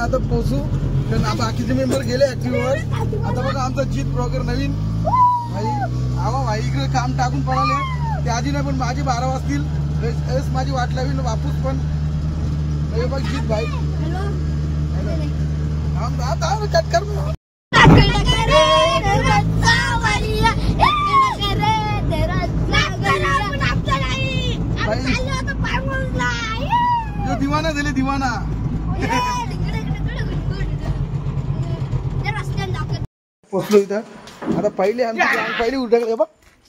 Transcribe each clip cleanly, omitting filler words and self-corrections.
आता पोहोचू, कारण बाकीचे मेंबर गेले ऍक्टिव्हवर. आता बघा आमचा जीत ब्लॉगर नवीन भाई आवा भाई इकडे काम टाकून पळाले. त्या आधी नाही पण माझे 12 वाजतील. माझी वाट लावीन वापूस पण बघ जीत भाई कट कर. दिवाना झाले दिवाना. पोचलो इथं. आता पहिले पहिली उडी टाकली.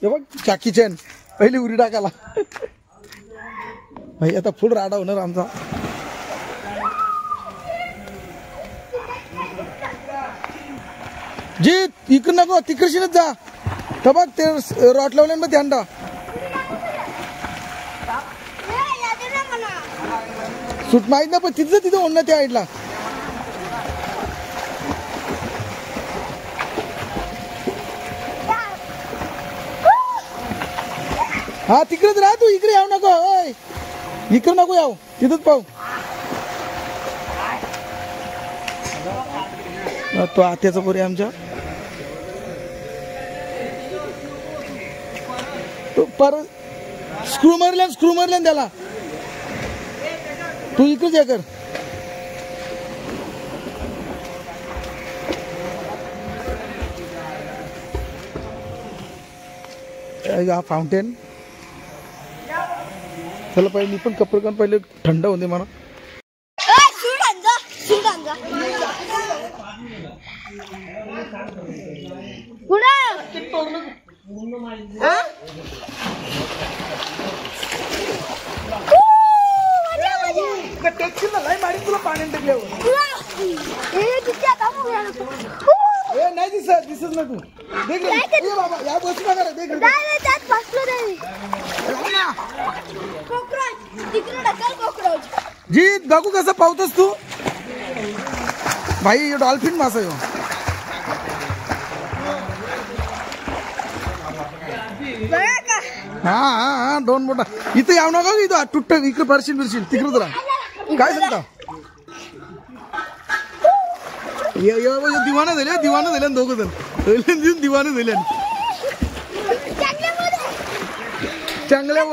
हे बघ चाकी चॅन पहिली उडी टाकायला भाई. आता फुल राडा होणार आमचा. जीत इकडं नको तिकडशीनच जा. तर बघ ते रॉट लावले मग ध्यान ठेवा. सूट माहित ना पण तिथं ओढणं त्या साईडला. हा तिकडेच राहा तू. इकडे यावं नको. इकडे नको याव तिथंच पाहू. तो आत्याचा पोरी आमच्या पर स्क्रू मारल्या त्याला. तू इकडेच या कर. हा फाउंटेन. चला पहिले मी पण कपडे काढून पहिले थंड होते मला. तुला पाण्यात टाकल्यावर नाही दिसत ना तू. देख बाबा या बस बघा. देख जीत बघू कसं पावतोस तू भाई. डॉल्फिन मासा यो. हा दोन मोठा. इथं याव नका इथं तुट्ट. इकडे परशील तिकडे जरा काय सांगता. दिवाना झाले दोघ जण दिवाने झाले चांगल्या.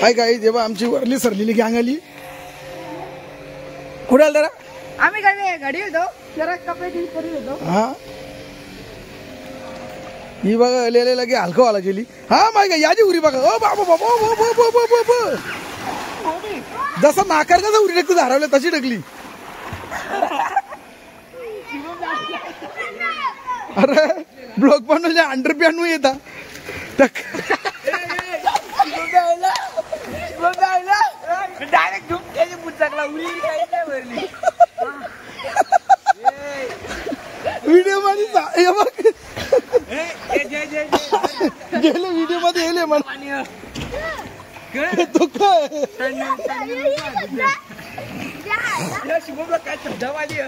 हाय काय जेव्हा आमची वरली सरलेली गँग आली. कुठे आलं जरा आम्ही गाडी होतो जरा कपडे चेंज होतो. हा ही बघा लिहिलेला की हलकवाला गेली. हा माय का याची उरी बघा. ओ बाबा बाबा जसं नाकार कसा उरी टाकतो हरवलं तशी टाकली. अरे ब्लॉक पण अंडरपॅन्ट येता डायरेक्ट घेऊन त्याची पुस्तकला उरी भरली. व्हिडिओ मध्ये गेले व्हिडिओ मध्ये येले मला तो काय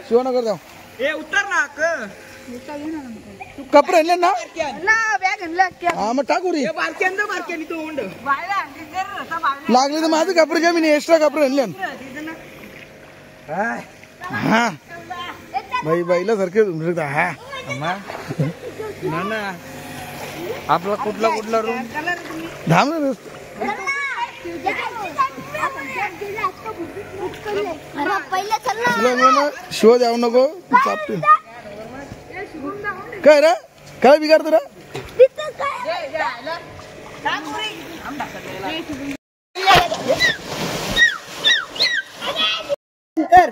शिवनगर जाऊ. उतर ना कपडे आणले ना. बॅग हा मग टाकू रे. लागले तर माझे कपडे घ्या. मी एक्स्ट्रा कपडे आणले. हा बाई बाईला सारखे हा ना आपला कुठला रूम धाम शिव द्यावं नको. चापते काय रे काय बिघाडतो रे.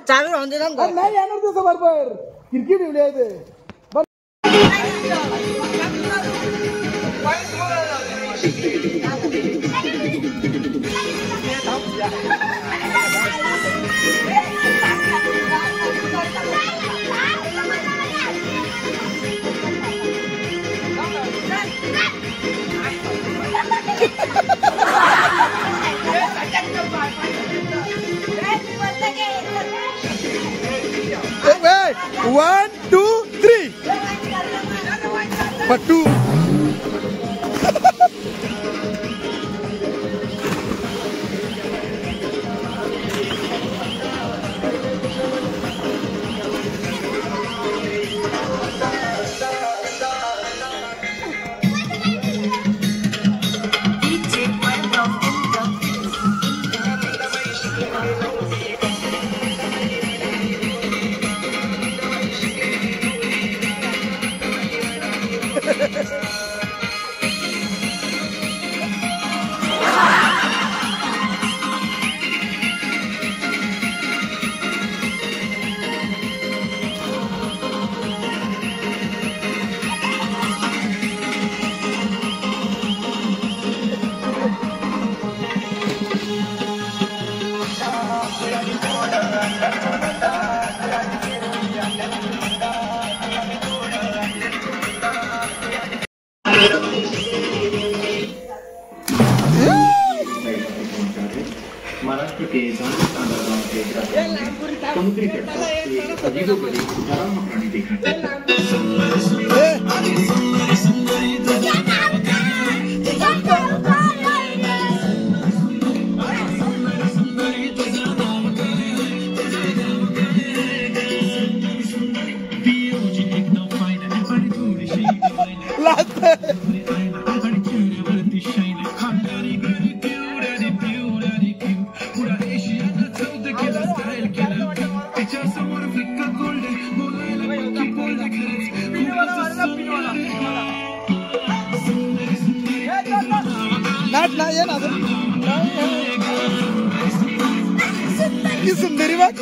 चालू राहून दे ना. नाही येणार तसं बरोबर क्रिकेट ठेवली आहे ते. Wait, 1, 2, 3. पट्टू महाराष्ट्र के समुद्री तट पर एक अजीबोगरीब डरावना प्राणी देखा ना ये ना की सुंदरी बात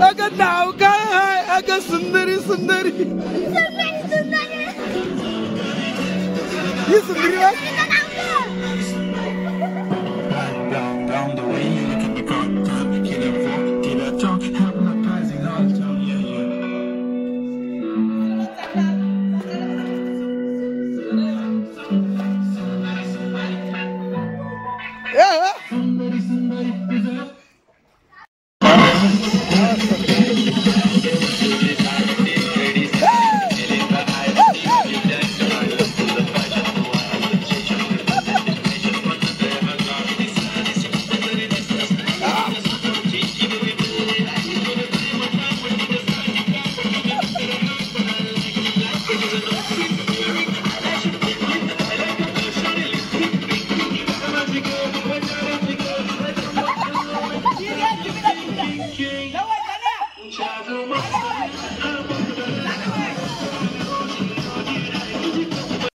अगं नाव काय आहे अगं सुंदरी सुंदरी ही सुंदरी